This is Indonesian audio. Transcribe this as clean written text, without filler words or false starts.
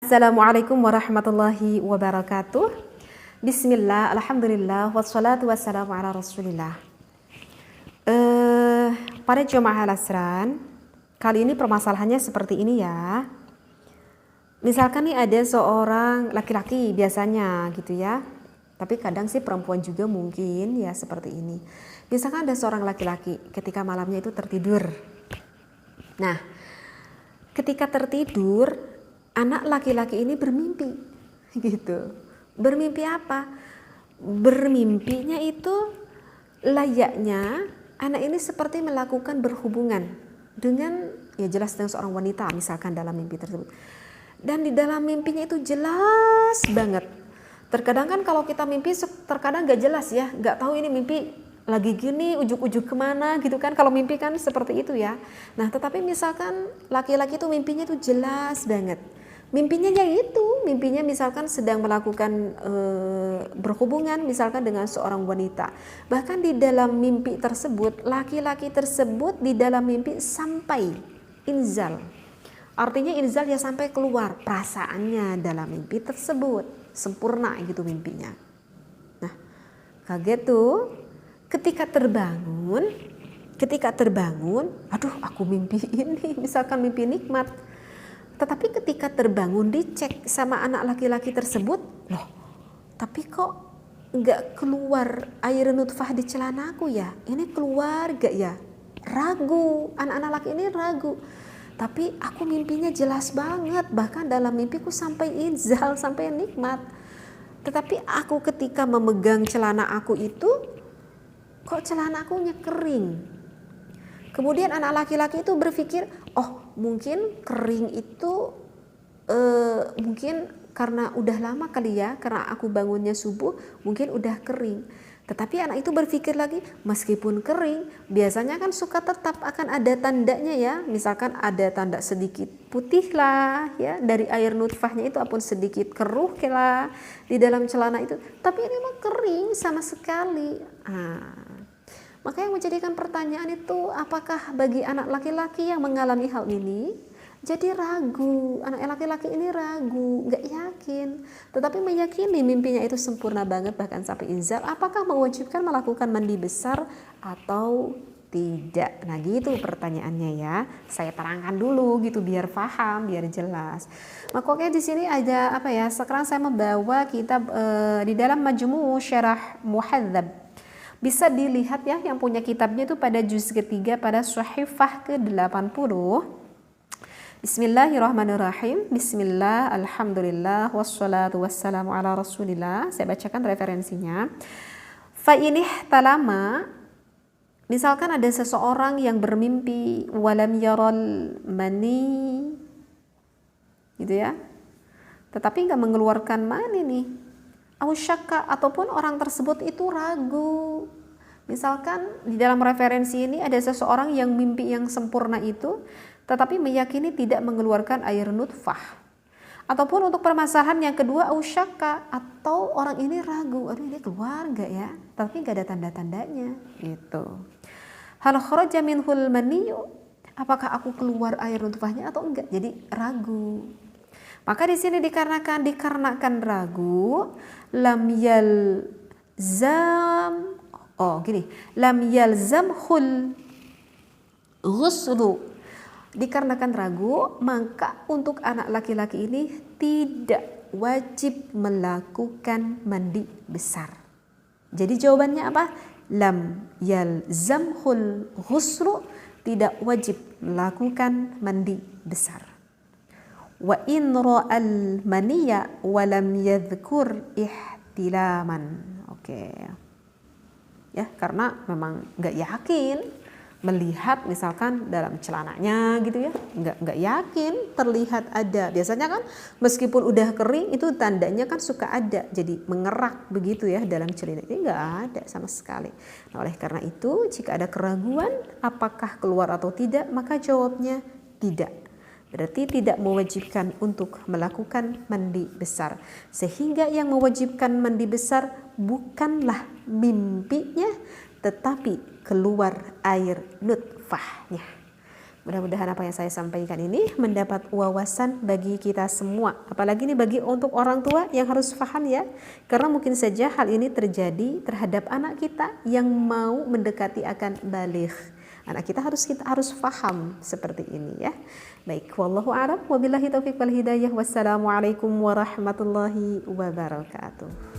Assalamualaikum warahmatullahi wabarakatuh. Bismillah, alhamdulillah, wassalatu wassalamu ala rasulillah. Para jemaah al-asran, kali ini permasalahannya seperti ini ya. Misalkan nih ada seorang laki-laki biasanya gitu ya, tapi kadang sih perempuan juga mungkin ya seperti ini. Misalkan ada seorang laki-laki ketika malamnya itu tertidur. Nah, ketika tertidur, anak laki-laki ini bermimpi gitu. Bermimpi apa? Bermimpinya itu layaknya anak ini seperti melakukan berhubungan dengan, ya jelas dengan seorang wanita misalkan dalam mimpi tersebut. Dan di dalam mimpinya itu jelas banget. Terkadang kan kalau kita mimpi terkadang gak jelas ya, gak tahu ini mimpi lagi gini ujuk-ujuk kemana gitu kan, kalau mimpi kan seperti itu ya. Nah tetapi misalkan laki-laki itu mimpinya itu jelas banget. Mimpinya mimpinya misalkan sedang melakukan berhubungan misalkan dengan seorang wanita. Bahkan di dalam mimpi tersebut, laki-laki tersebut di dalam mimpi sampai inzal. Artinya inzal ya sampai keluar perasaannya dalam mimpi tersebut. Sempurna gitu mimpinya. Nah, kaget tuh ketika terbangun, aduh aku mimpi ini, misalkan mimpi nikmat. Tetapi ketika terbangun dicek sama anak laki-laki tersebut, loh tapi kok nggak keluar air nutfah di celanaku ya? Ini keluar gak ya? Ragu, anak-anak laki ini ragu. Tapi aku mimpinya jelas banget, bahkan dalam mimpiku sampai inzal, sampai nikmat. Tetapi aku ketika memegang celana aku itu, kok celana aku kering? Kemudian anak laki-laki itu berpikir, oh mungkin kering itu mungkin karena udah lama kali ya, karena aku bangunnya subuh mungkin udah kering. Tetapi anak itu berpikir lagi, meskipun kering biasanya kan suka tetap akan ada tandanya ya, misalkan ada tanda sedikit putih lah ya dari air nutfahnya itu, apun sedikit keruh lah di dalam celana itu, tapi ini mah kering sama sekali. Maka yang menjadikan pertanyaan itu, apakah bagi anak laki-laki yang mengalami hal ini jadi ragu, anak laki-laki ini ragu, gak yakin, tetapi meyakini mimpinya itu sempurna banget bahkan sampai inzal, apakah mewajibkan melakukan mandi besar atau tidak? Nah gitu pertanyaannya ya, saya terangkan dulu gitu biar paham, biar jelas. Maka oke, di sini ada apa ya, sekarang saya membawa kitab di dalam Majmu' Syarah Muhadzab. Bisa dilihat ya yang punya kitabnya itu pada juz ketiga pada Sahifah ke-80. Bismillahirrahmanirrahim. Bismillah, alhamdulillah, wassalatu wassalamu ala rasulillah. Saya bacakan referensinya. Fa inih talama, misalkan ada seseorang yang bermimpi walam yaral mani gitu ya, tetapi nggak mengeluarkan mani nih, ausyaka, ataupun orang tersebut itu ragu. Misalkan di dalam referensi ini ada seseorang yang mimpi yang sempurna itu tetapi meyakini tidak mengeluarkan air nutfah. Ataupun untuk permasalahan yang kedua, ausyaka, atau orang ini ragu, aduh ini keluar gak ya, tapi gak ada tanda-tandanya gitu. Hal kharaja minhul maniyu, apakah aku keluar air nutfahnya atau enggak, jadi ragu. Maka di sini dikarenakan ragu, lam yalzamhul ghuslu, dikarenakan ragu maka untuk anak laki-laki ini tidak wajib melakukan mandi besar. Jadi jawabannya apa? Lam yalzamhul ghuslu, tidak wajib melakukan mandi besar. Wa in ra'al maniya wa lam yadhkur ihtilaman. Oke. Ya, karena memang enggak yakin melihat misalkan dalam celananya gitu ya, enggak yakin terlihat ada. Biasanya kan meskipun udah kering itu tandanya kan suka ada, jadi mengerak begitu ya dalam celana. Ini enggak ada sama sekali. Nah, oleh karena itu jika ada keraguan apakah keluar atau tidak, maka jawabnya tidak. Berarti tidak mewajibkan untuk melakukan mandi besar. Sehingga yang mewajibkan mandi besar bukanlah mimpinya, tetapi keluar air nutfahnya. Mudah-mudahan apa yang saya sampaikan ini mendapat wawasan bagi kita semua. Apalagi ini bagi untuk orang tua yang harus paham ya. Karena mungkin saja hal ini terjadi terhadap anak kita yang mau mendekati akan baligh. Anak kita harus paham seperti ini ya. Baik, wallahu a'lam wabillahi taufiq wal hidayah. Wassalamualaikum warahmatullahi wabarakatuh.